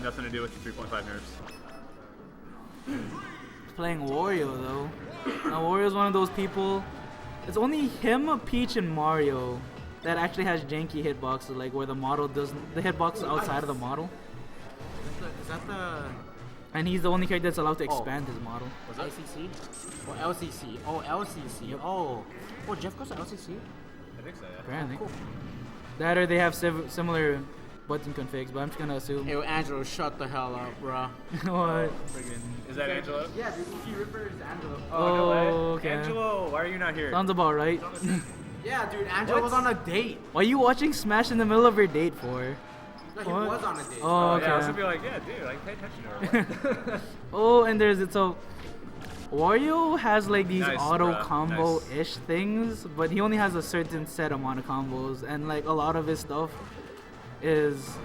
nothing to do with the 3.5 nerfs. Playing Wario though. Now Wario's one of those people. It's only him, Peach, and Mario that actually has janky hitboxes, like where the model doesn't. The hitbox is outside of the model. Is that the? And he's the only character that's allowed to expand his model. Was that ICC? Or LCC? Oh, LCC. Yep. Oh, Jeff goes to LCC? I think so, yeah. Apparently. Cool. That or they have similar button configs, but I'm just gonna assume. Yo, Angelo, shut the hell up, bruh. What? Is that Angelo? Yeah, the Key Ripper is Angelo. Oh, no way. Okay. Angelo, why are you not here? Sounds about right. Yeah, dude, Angelo was on a date. Why are you watching Smash in the middle of your date for? No, he What? was on a date. Oh, okay. Yeah, I was gonna be like, yeah, dude, like, pay attention to her. Oh, and there's it. So Wario has like these Nice, auto bruh. combo-ish things, but he only has a certain set amount of combos, and like a lot of his stuff is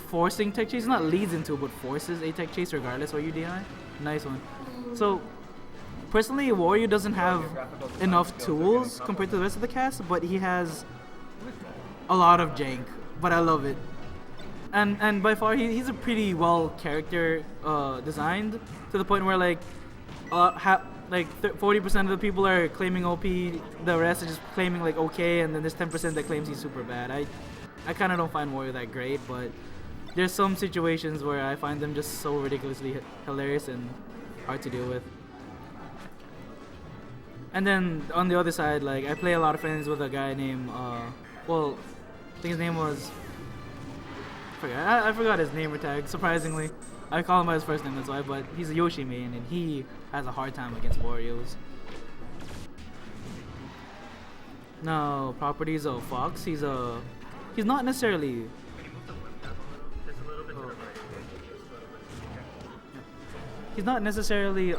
forcing tech chase. Not leads into, but forces a tech chase regardless what you DI. Nice one. So personally, Wario doesn't have enough tools compared to the rest of the cast, but he has a lot of jank. But I love it. And by far he's a pretty well character designed to the point where like 40% of the people are claiming OP, the rest are just claiming like okay, and then there's 10% that claims he's super bad. I kind of don't find Wario that great, but there's some situations where I find them just so ridiculously hilarious and hard to deal with. And then on the other side, like I play a lot of friends with a guy named I think his name was. I forgot his name or tag. Surprisingly, I call him by his first name. That's why. But he's a Yoshi main, and he has a hard time against Wario's. No properties of Fox. He's not necessarily. He's not necessarily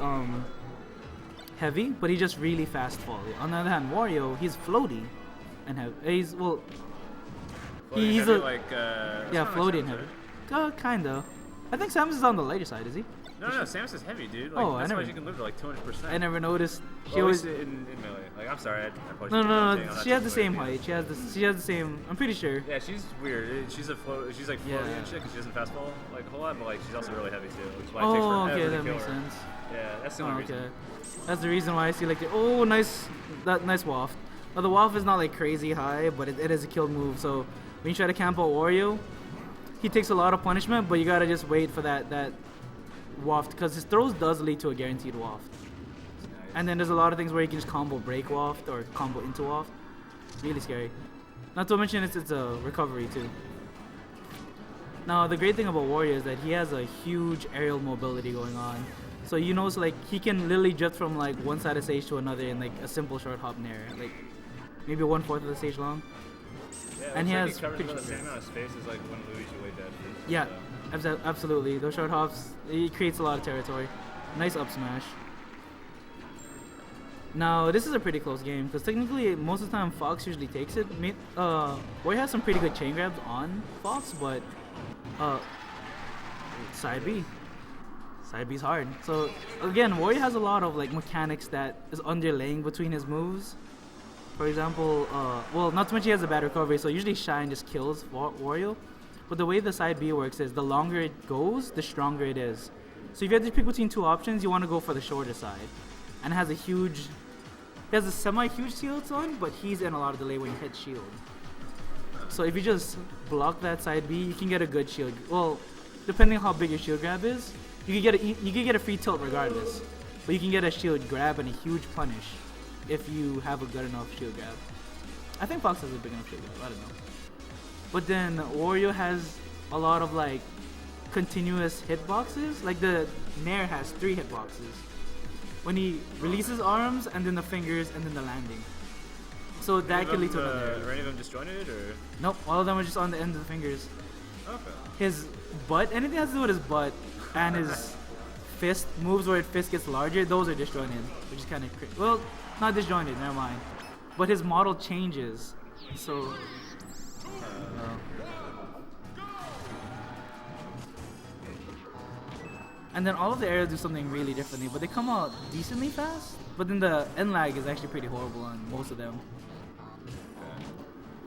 heavy, but he's just really fast volley. On the other hand, Wario, he's floaty, and he's He's heavy, a like, yeah, floating like heavy. Kinda. I think Samus is on the lighter side, is he? No, Samus is heavy, dude. Like, Oh, that's I why never- she can live to like 200%. I never noticed. She Well, at was least in melee. Like, I'm sorry, I probably no, shouldn't no, be saying no. all She that has the stuff, same but, height. She has the same. I'm pretty sure. Yeah, she's weird. She's she's like floating Yeah. and shit because she doesn't fast fall like a whole lot, but like she's also really heavy too, which is why it Oh, takes okay, forever that to kill makes her. sense. Yeah, that's the Oh, only reason. okay. That's the reason why I see like nice waft. Now the waft is not like crazy high, but it is a kill move. So when you try to camp out Wario, he takes a lot of punishment, but you gotta just wait for that waft because his throws does lead to a guaranteed waft. And then there's a lot of things where you can just combo break waft or combo into waft. Really scary. Not to mention it's a recovery too. Now the great thing about Wario is that he has a huge aerial mobility going on. So you know, so like he can literally jump from like one side of the stage to another in like a simple short hop nair, like maybe 1/4 of the stage long. Yeah, And he like has covers about the pictures. same amount of space as like when Luigi wave dashes. Yeah, So. absolutely. Those short hops, it creates a lot of territory. Nice up smash. Now this is a pretty close game because technically most of the time Fox usually takes it. Wario has some pretty good chain grabs on Fox, but side B's hard. So again, Wario has a lot of like mechanics that is underlaying between his moves. For example, well, not to mention he has a bad recovery, so usually Shine just kills Wario. But the way the side B works is the longer it goes, the stronger it is. So if you have to pick between two options, you want to go for the shorter side. And it has he has a semi-huge shield on, but he's in a lot of delay when you hit shield. So if you just block that side B, you can get a good shield. Well, depending on how big your shield grab is, you can get a free tilt regardless. But you can get a shield grab and a huge punish if you have a good enough shield grab. I think Fox has a big enough shield grab, I don't know. But then Wario has a lot of like continuous hitboxes. Like the Nair has 3 hitboxes. When he releases arms and then the fingers and then the landing. So that could lead to another. Are any of them disjointed or? Nope, all of them are just on the end of the fingers. Okay. His butt, anything that has to do with his butt and his fist moves where his fist gets larger, those are disjointed, which is kind of crazy. Well, not disjointed, never mind. But his model changes, so. And then all of the areas do something really differently, but they come out decently fast. But then the end lag is actually pretty horrible on most of them.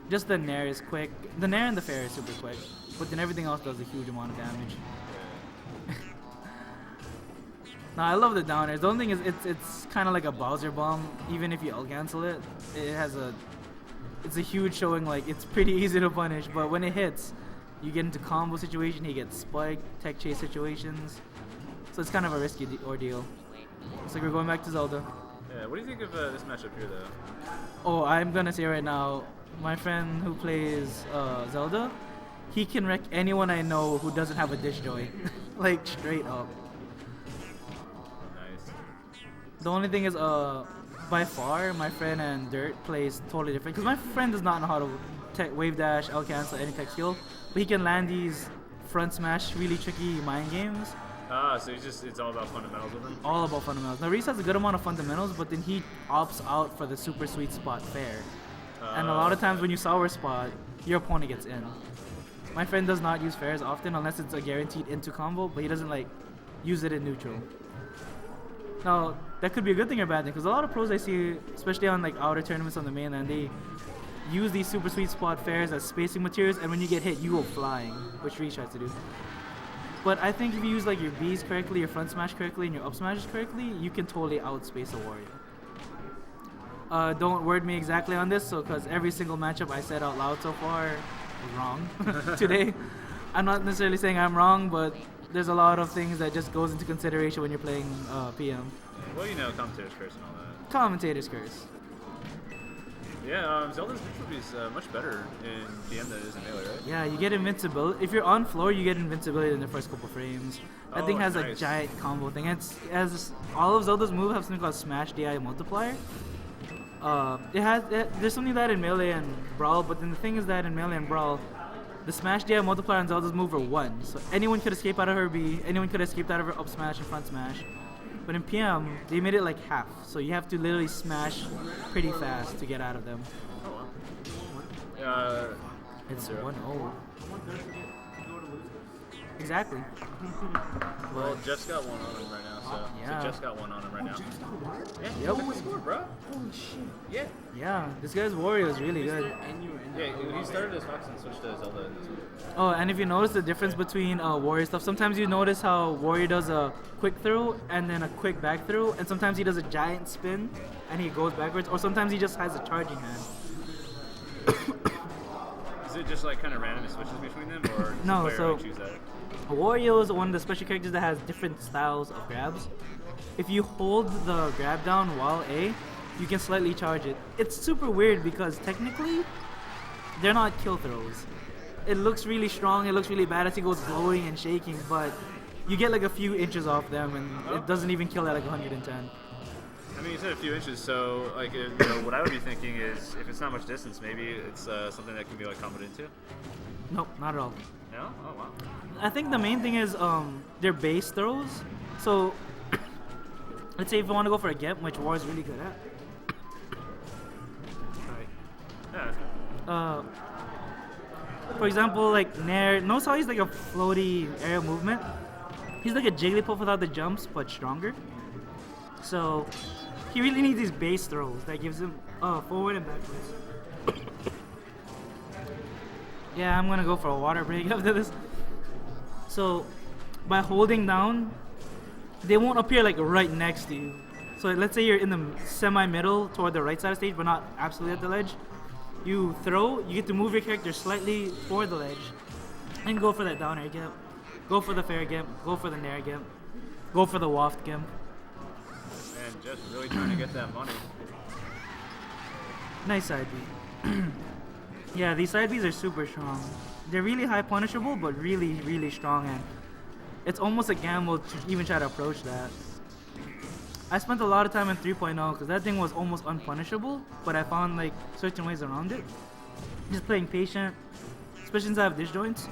Just the Nair is quick. The Nair and the Fair is super quick. but then everything else does a huge amount of damage. No, I love the down airs. The only thing is it's kind of like a Bowser bomb. Even if you cancel it, it's a huge showing. Like it's pretty easy to punish, but when it hits, you get into combo situation. He gets spiked, tech chase situations. So it's kind of a risky ordeal. Looks like we're going back to Zelda. Yeah, what do you think of this matchup here, though? Oh, I'm gonna say right now, my friend who plays Zelda, he can wreck anyone I know who doesn't have a dish joy. Like straight up. Nice. The only thing is, by far, my friend and Dirt plays totally different. Because my friend does not know how to wave dash, L cancel, any tech skill, but he can land these front smash, really tricky mind games. Ah, so it's all about fundamentals with him? All about fundamentals. Now, Reese has a good amount of fundamentals, but then he opts out for the super sweet spot fair. And a lot of times when you sour spot, your opponent gets in. My friend does not use fairs often unless it's a guaranteed into combo, but he doesn't like use it in neutral. Now, that could be a good thing or bad thing, because a lot of pros I see, especially on like outer tournaments on the mainland, they use these super sweet spot fairs as spacing materials, and when you get hit, you go flying, which Reese tries to do. But I think if you use like your Bs correctly, your front smash correctly, and your up smashes correctly, you can totally outspace a Wario. Don't word me exactly on this, because every single matchup I said out loud so far was wrong today. I'm not necessarily saying I'm wrong, but there's a lot of things that just goes into consideration when you're playing PM. Well, you know, commentators curse and all that. Commentators curse. Yeah, Zelda's neutral is much better in PM than it is in Melee, right? Yeah, you get invincibility. If you're on floor, you get invincibility in the first couple frames. That thing has a nice. giant combo thing. As all of Zelda's moves have something called Smash DI Multiplier. There's something like that in Melee and Brawl, but then the thing is that in Melee and Brawl, the Smash DI Multiplier on Zelda's move are 1. So anyone could escape out of her B, anyone could escape out of her up smash and front smash. But in PM, they made it like half. So you have to literally smash pretty fast to get out of them. Oh, wow. It's 1-0. Exactly. Well, Jeff's got one on him right now, so Yeah. Jeff's got one on him right now. Yeah, Yep. check the score, bro. Holy shit. Yeah. Yeah, this guy's Wario is really good. Yeah, he started as Fox and switched to Zelda in this one. Oh, and if you notice the difference between Wario stuff, sometimes you notice how Wario does a quick throw and then a quick back throw, and sometimes he does a giant spin and he goes backwards, or sometimes he just has a charging hand. Is it just like kind of random switches between them, or does No, the player so- like, choose that? Wario is one of the special characters that has different styles of grabs. If you hold the grab down while A, you can slightly charge it. It's super weird because technically, they're not kill throws. It looks really strong, it looks really bad as he goes glowing and shaking, but you get like a few inches off them and it doesn't even kill at like 110. I mean, you said a few inches, so like, what I would be thinking is, if it's not much distance, maybe it's something that can be like comboed into. Nope, not at all. No? Oh wow. I think the main thing is their base throws. So let's say if you want to go for a Gep, which War is really good at. Yeah. That's good. For example, like Nair, notice how he's like a floaty aerial movement. He's like a Jigglypuff without the jumps, but stronger. So he really needs these base throws that gives him forward and backwards. Yeah, I'm gonna go for a water break after this. So by holding down, they won't appear like right next to you. So let's say you're in the semi-middle toward the right side of the stage, but not absolutely at the ledge. You throw, you get to move your character slightly toward the ledge, and go for that down air gimp. Go for the fair gimp. Go for the nair gimp. Go for the waft gimp. And just really trying to get that money. Nice side B. Yeah, these side Bs are super strong. They're really high punishable, but really, really strong, and it's almost a gamble to even try to approach that. I spent a lot of time in 3.0 because that thing was almost unpunishable, but I found like certain ways around it. Just playing patient, especially since I have dish joints.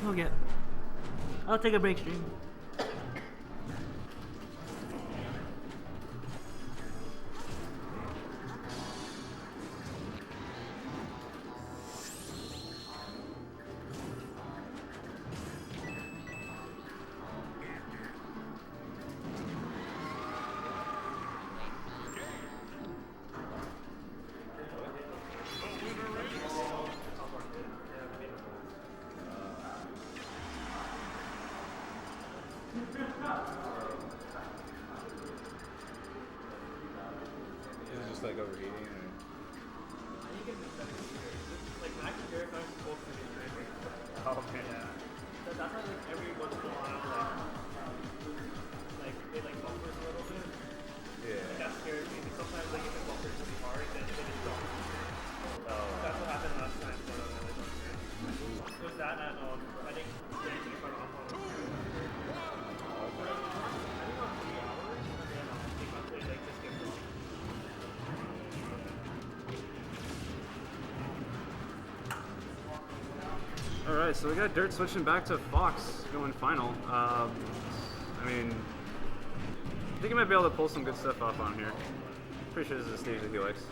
Okay. I'll take a break stream. okay. Yeah. That's why like every once in a while, like it like buffers a little bit. Yeah. Like that scares me. Because sometimes like if it buffers really hard, then it drops. Oh. That's what happened last time. So it was that and I think dancing in front of Apollo. I think on 3 hours and then they can't play like just get wrong. Alright, so we got Dirt switching back to Fox going final. I mean, I think he might be able to pull some good stuff off on here. Pretty sure this is a stage that he likes.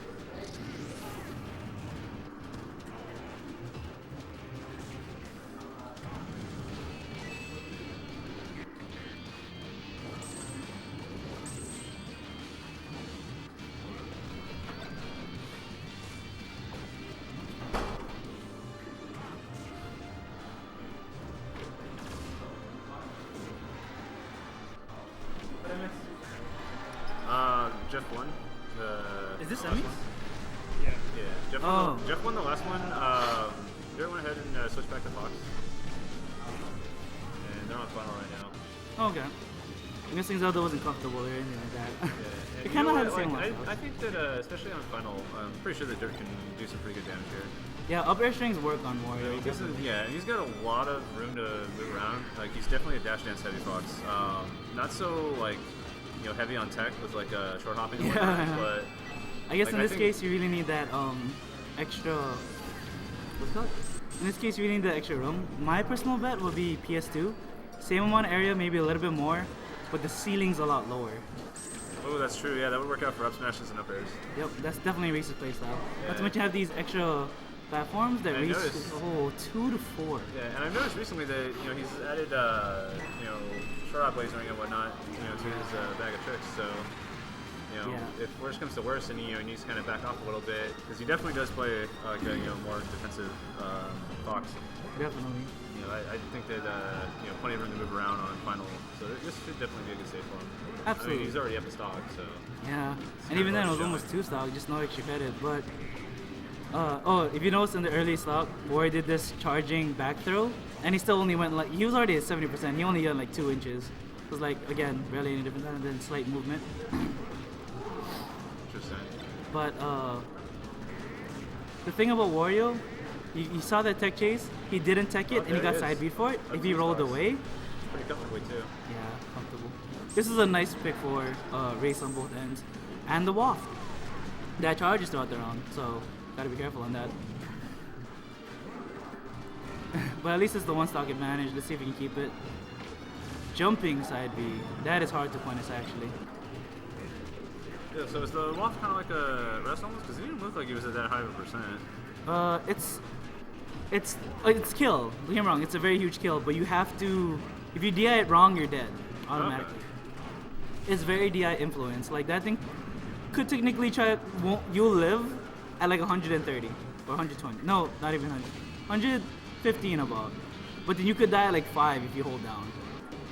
Jeff won. Is this semis? Yeah. Jeff won, Oh. Jeff won the last one. Dirt went ahead and switched back to Fox. And they're on final right now. Oh, okay. I'm guessing Zelda wasn't comfortable or anything like that. Yeah, It kind of had the like, same one. I think that, especially on final, I'm pretty sure that Dirt can do some pretty good damage here. Yeah, up air strings work on Wario. Yeah, he's got a lot of room to move around. Like, he's definitely a dash dance heavy Fox. Not so, like, you know, heavy on tech with, like, short hopping and whatnot, but... I guess like, in this case, you really need that extra. What's it called? In this case, you really need that extra room. My personal bet would be PS2. Same amount of area, maybe a little bit more, but the ceiling's a lot lower. Oh, that's true. Yeah, that would work out for up smashes and up airs. Yep, that's definitely Reese's playstyle. Yeah. Not to mention have these extra platforms that I Reese noticed- 2 to 4. Yeah, and I've noticed recently that you know he's added you know short hop lasering and whatnot to his bag of tricks. So you know if worse comes to worse and he needs to kind of back off a little bit because he definitely does play like a more defensive Fox. Definitely. You know I think that plenty of room to move around on final. So this should definitely be a good save for him. Absolutely. I mean, he's already up to stock, so Yeah, it's and even kinda then it was shot. almost 2 stock, just no extra credit. But if you notice in the early stock, Wario did this charging back throw, and he still only went like he was already at 70%. He only got like 2 inches. It was like again barely any different, and then slight movement. Interesting. But the thing about Wario, you saw that tech chase. He didn't tech it, Oh, and he there got it side is. beat for it. That's If he good rolled stars. away, Pretty comfortably too. yeah, comfortable. This is a nice pick for race on both ends, and the waft. That charge is still out there on, so gotta be careful on that. But at least it's the 1 stock advantage. Let's see if we can keep it. Jumping side B. That is hard to punish actually. Yeah, so is the waft kind of like a rest almost? Because he didn't look like he was at that high of a percent. It's kill. Don't get me wrong. It's a very huge kill, but you have to. If you DI it wrong, you're dead automatically. It's very DI influence. Like that thing could technically you'll live at like 130 or 120. No, not even 100. 150 and above. But then you could die at like 5 if you hold down.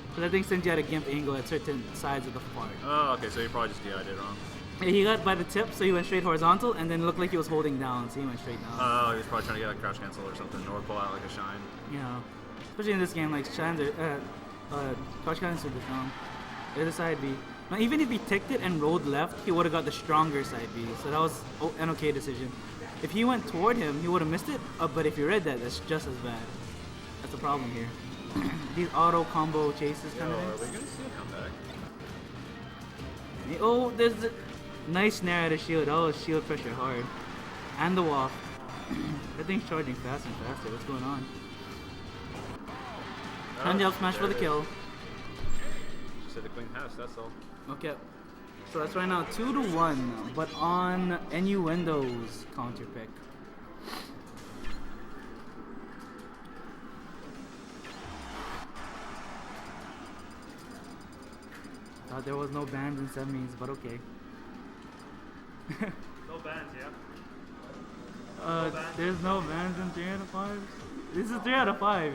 Because I think since you had a gimp angle at certain sides of the part. Oh, okay, so he probably just DI'd it wrong. Yeah, he got by the tip, so he went straight horizontal, and then it looked like he was holding down, so he went straight down. Oh, he was probably trying to get a crouch cancel or something, or pull out like a shine. You know, especially in this game, like shines are, crouch cancels are strong. The other side B. Now, even if he ticked it and rolled left, he would have got the stronger side B. So that was an okay decision. If he went toward him, he would have missed it. But if you read that, that's just as bad. That's the problem here. These auto combo chases Yo, coming are in. we gonna see a comeback? Oh, there's a nice snare at a shield. Oh, shield pressure hard. And the waft. That thing's charging faster and faster. What's going on? Hand up smash for the kill. She said the queen house, that's all. Okay. So that's right now 2 to 1, but on Innuendo's counter pick. Thought there was no bans in semis, but okay. No bans, yeah? There's no bans in 3 out of 5. This is 3 out of 5.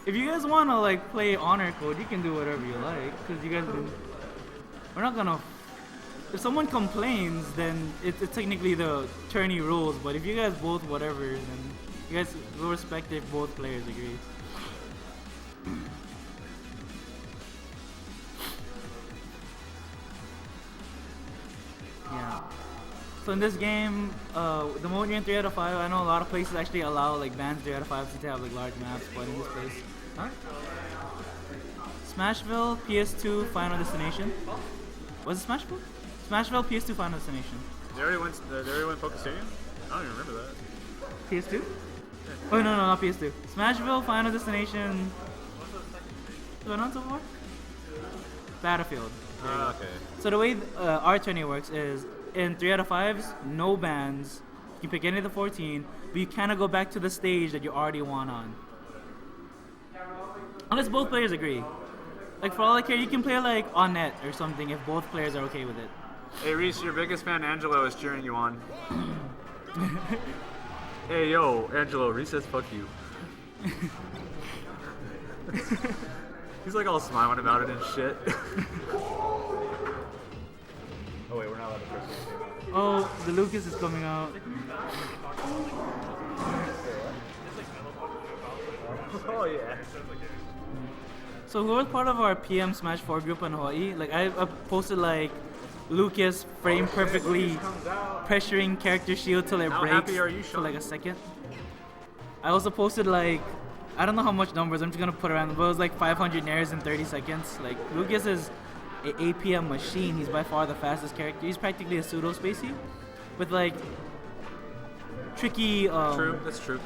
If you guys wanna like play honor code, you can do whatever you like, cause you guys been. We're not gonna. If someone complains, then it's technically the tourney rules. But if you guys both whatever, then You guys will respect if both players agree. Yeah. So in this game, the moment you're in 3 out of 5, I know a lot of places actually allow like bans 3 out of 5 to have like large maps, but in this place, huh? Smashville PS2 Final Destination. Was it Smashville? Smashville PS2 Final Destination. They already went Poké Stadium? I don't even remember that. PS2? Oh no, not PS2. Smashville Final Destination. Going on so far? Battlefield. Okay. So the way R20 works is in 3 out of 5s, no bans. You can pick any of the 14, but you cannot go back to the stage that you already won on. Unless both players agree. Like for all I care, you can play like on net or something if both players are okay with it. Hey Reese, your biggest fan Angelo is cheering you on. Hey yo, Angelo, Reese says fuck you. He's like all smiling about it and shit. Oh wait, we're not allowed to press it. Oh, the Lucas is coming out. Oh yeah. So who was part of our PM Smash 4 group in Hawaii? Like I posted like Lucas frame perfectly pressuring character shield till it How breaks happy are you, for Sean? like a second. I also posted like, I don't know how much numbers, I'm just gonna put around, but it was like 500 nairs in 30 seconds. Like Lucas is an APM machine. He's by far the fastest character. He's practically a pseudo spacey with like tricky True, that's true.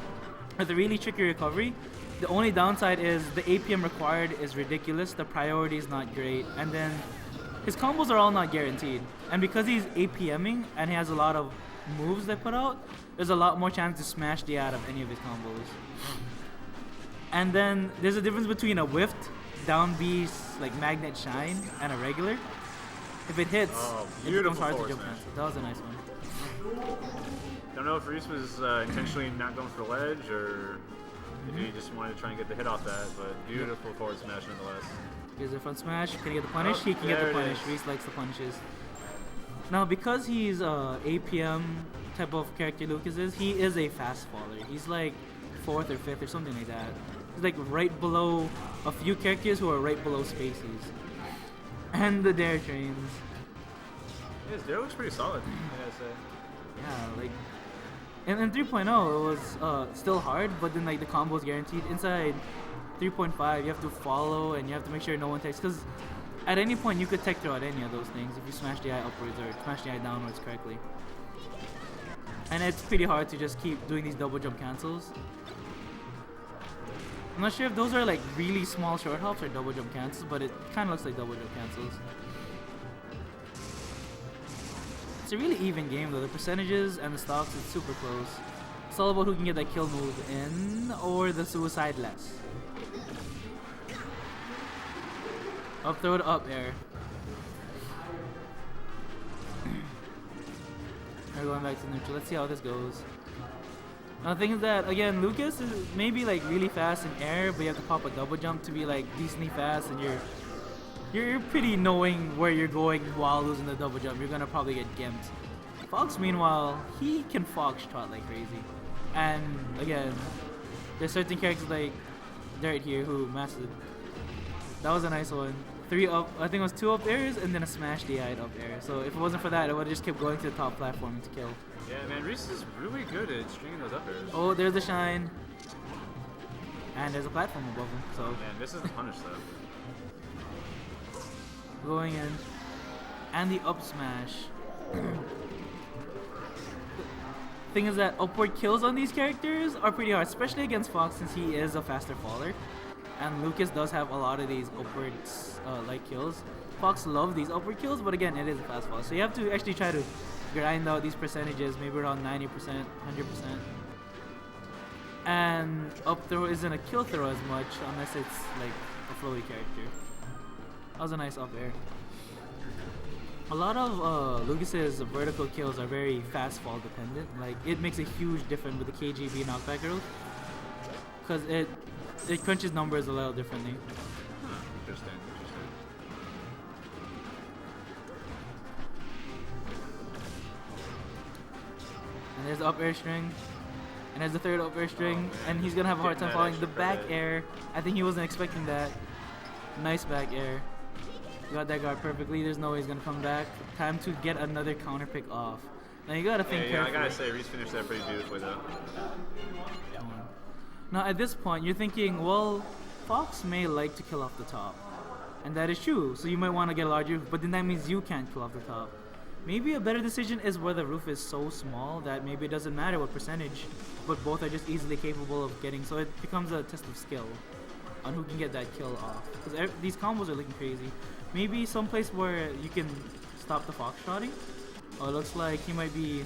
with a really tricky recovery. The only downside is the APM required is ridiculous, the priority is not great, and then his combos are all not guaranteed. And because he's APMing and he has a lot of moves they put out, there's a lot more chance to smash the out of any of his combos. And then there's a difference between a whiffed, down B, like magnet shine, and a regular. If it hits, it becomes hard to jump past. That was a nice one. Don't know if Reese was intentionally not going for the ledge or if he just wanted to try and get the hit off that, but beautiful forward smash nonetheless. Here's a front smash. Can he get the punish? Oh, He can get the there it punish. is. Reese likes the punishes. Now, because he's APM type of character Lucas is, he is a fast faller. He's like 4th or 5th or something like that. He's like right below a few characters who are right below Spaceys. And the Dare Trains. Yeah, his dare looks pretty solid, I gotta say. Yeah, like... And in 3.0, it was still hard, but then like the combo is guaranteed. Inside 3.5, you have to follow and you have to make sure no one takes, because at any point you could tech throw out any of those things if you smash the eye upwards or smash the eye downwards correctly. And it's pretty hard to just keep doing these double jump cancels. I'm not sure if those are like really small short hops or double jump cancels, but it kind of looks like double jump cancels. It's a really even game though. The percentages and the stocks, it's super close. It's all about who can get that kill move in or the suicide less. Up throw to up air. We're going back to neutral. Let's see how this goes. Now the thing is that again, Lucas is maybe like really fast in air, but you have to pop a double jump to be like decently fast, and you're pretty knowing where you're going while losing the double jump. You're gonna probably get gimped. Fox, meanwhile, he can fox trot like crazy. And again, there's certain characters like Dirt here who mastered. That was a nice one. 3 up, I think it was 2 up airs and then a smash DI up air. So if it wasn't for that, I would have just kept going to the top platform to kill. Yeah, man, Reese is really good at stringing those up airs. Oh, there's the shine. And there's a platform above him, so. Man, this is the punish though. Going in. And the up smash. Thing is that upward kills on these characters are pretty hard, especially against Fox since he is a faster faller. And Lucas does have a lot of these upward like kills. Fox loves these upward kills, but again, it is a fast faller. So you have to actually try to grind out these percentages, maybe around 90%, 100%. And up throw isn't a kill throw as much unless it's like a flowy character. That was a nice up air. A lot of Lucas's vertical kills are very fast fall dependent. Like it makes a huge difference with the KGB knockback growth, because it crunches numbers a little differently. Interesting. And there's the up air string, and has the third up air string, and he's gonna have a hard time following the back air. I think he wasn't expecting that. Nice back air. Got that guard perfectly. There's no way he's gonna come back. Time to get another counter pick off. Now you gotta think carefully. I gotta say, Reese finished that pretty beautifully though. Now at this point, you're thinking, well, Fox may like to kill off the top, and that is true. So you might want to get a larger roof, but then that means you can't kill off the top. Maybe a better decision is where the roof is so small that maybe it doesn't matter what percentage, but both are just easily capable of getting. So it becomes a test of skill on who can get that kill off. Because these combos are looking crazy. Maybe someplace where you can stop the fox shotting. Oh, it looks like he might be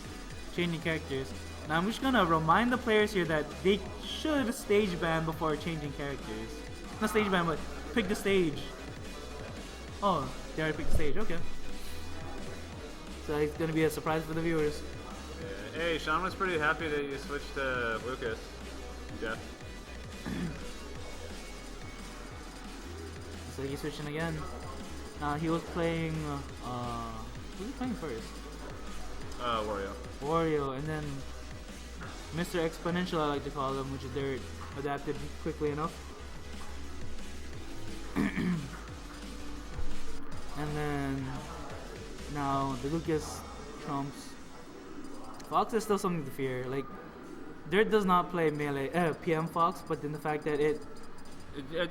changing characters. Now I'm just gonna remind the players here that they should stage ban before changing characters. Not stage ban, but pick the stage. Oh, they already picked the stage, okay. So it's gonna be a surprise for the viewers. Yeah. Hey, Sean was pretty happy that you switched to Lucas. Jeff. So he's switching again. He was playing. Who was he playing first? Wario. Wario, and then Mr. Exponential, I like to call him, which is they're adapted quickly enough. And then now the Lucas trumps. Fox is still something to fear. Like, Dirt does not play melee PM Fox, but then the fact that I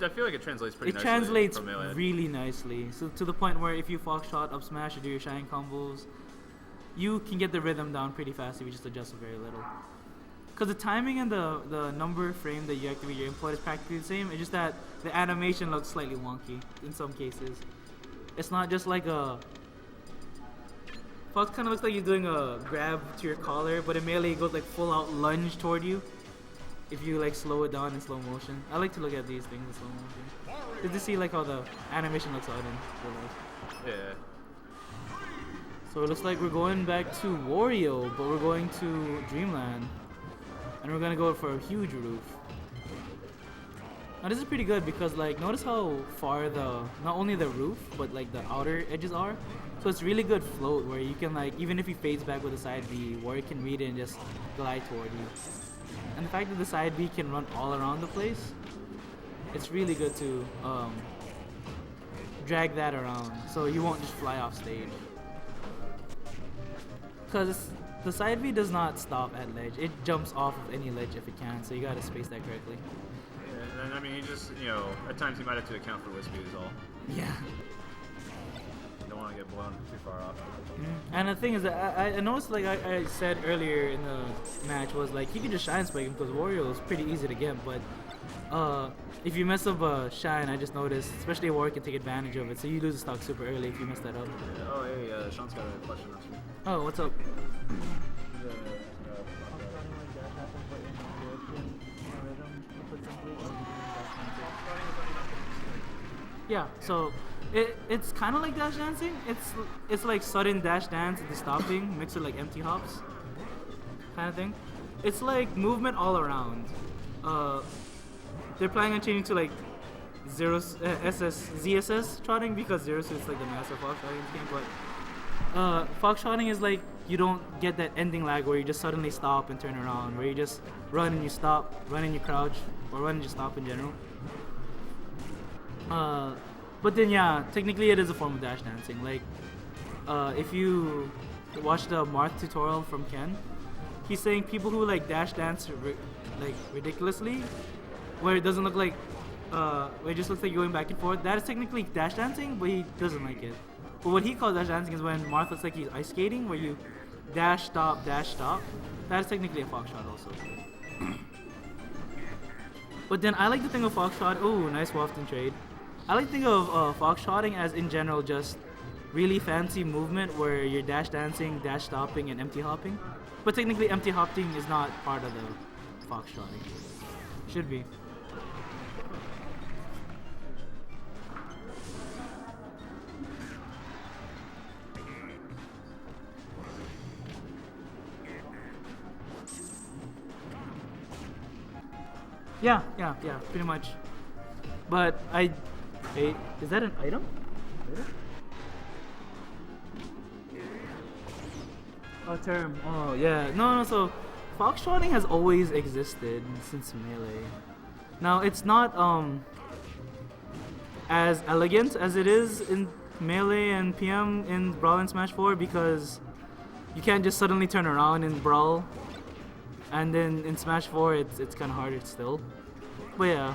feel like it translates pretty nicely. It translates from melee. really nicely. So to the point where if you Fox shot, up smash, or do your shine combos, you can get the rhythm down pretty fast if you just adjust very little. Because the timing and the number frame that you activate your input is practically the same. It's just that the animation looks slightly wonky in some cases. It's not just like a... Fox kind of looks like you're doing a grab to your collar, but in melee it goes like full out lunge toward you. If you like slow it down in slow motion. I like to look at these things in slow motion. Just to see like how the animation looks out in real life. Yeah. So it looks like we're going back to Wario, but we're going to Dreamland. And we're gonna go for a huge roof. Now this is pretty good because like notice how far not only the roof but like the outer edges are. So it's really good float where you can like even if he fades back with a side B, Wario can read it and just glide toward you. And the fact that the side B can run all around the place, it's really good to drag that around so you won't just fly off stage. Because the side B does not stop at ledge. It jumps off of any ledge if it can, so you gotta space that correctly. Yeah, and I mean, he just, at times he might have to account for whiskey is all. Yeah. You don't want to get blown too far off. And the thing is that I noticed, like I said earlier in the match, was like he could just shine spike him because Wario is pretty easy to get, but if you mess up a shine, I just noticed, especially Wario can take advantage of it, so you lose the stock super early if you mess that up. Yeah. Oh, hey, Sean's got a question actually. Oh, what's up? Yeah, so it's kind of like dash dancing. It's like sudden dash dance at the stopping mixed with like empty hops kind of thing. It's like movement all around. They're planning on changing to like ZSS trotting because Zero Suit's like the master fox trotting in this game, but fox trotting is like you don't get that ending lag where you just suddenly stop and turn around, where you just run and you stop, run and you crouch, or run and you stop in general. But then yeah, technically it is a form of dash dancing. Like, if you watch the Marth tutorial from Ken, he's saying people who like dash dance like ridiculously, where it doesn't look like, where it just looks like you're going back and forth, that is technically dash dancing, but he doesn't like it. But what he calls dash dancing is when Marth looks like he's ice skating, where you dash, stop, dash, stop. That is technically a fox shot also. But then I like to think of fox shot, ooh, nice wafting trade. I like to think of fox shotting as in general just really fancy movement where you're dash dancing, dash stopping, and empty hopping. But technically empty hopping is not part of the fox shotting. Should be. Yeah, pretty much. But hey, is that an item? A term. Oh yeah. No. So foxtrotting has always existed since Melee. Now it's not as elegant as it is in Melee and PM in Brawl and Smash 4 because you can't just suddenly turn around in Brawl, and then in Smash 4 it's kind of harder still. But yeah.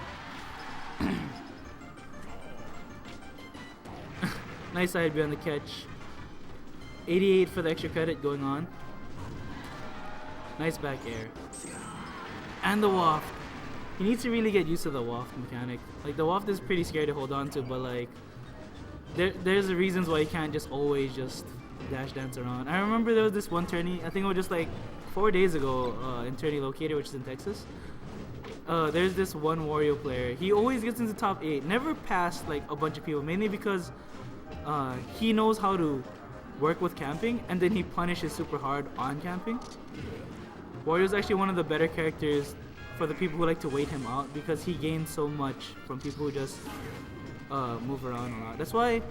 Nice side B on the catch. 88 for the extra credit going on. Nice back air. And the waft. He needs to really get used to the waft mechanic. Like, the waft is pretty scary to hold on to, but like, there's reasons why you can't just always just dash dance around. I remember there was this one tourney, I think it was just like 4 days ago, in Tourney Locator, which is in Texas. There's this one Wario player. He always gets into top 8, never past like a bunch of people, mainly because he knows how to work with camping, and then he punishes super hard on camping. Wario's actually one of the better characters for the people who like to wait him out because he gains so much from people who just move around a lot. That's why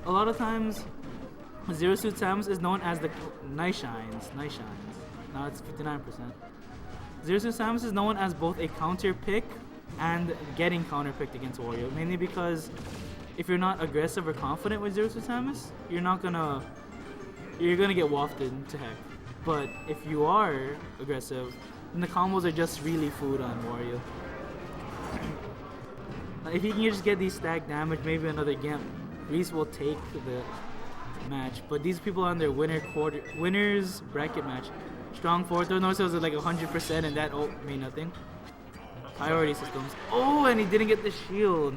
a lot of times Zero Suit Samus is known as the Nice Shines. Now it's 59%. Zero Suit Samus is known as both a counter pick and getting counter picked against Wario, mainly because if you're not aggressive or confident with Zero Suit Samus, you're gonna get wafted to heck. But if you are aggressive, then the combos are just really food on Wario. If he can just get these stack damage, maybe another Gimp, Reese will take the match. But these people on their winners bracket match, strong fourth, notice it was like 100%, and that mean nothing. Priority systems. Oh, and he didn't get the shield.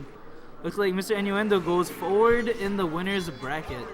Looks like Mr. Innuendo goes forward in the winners bracket.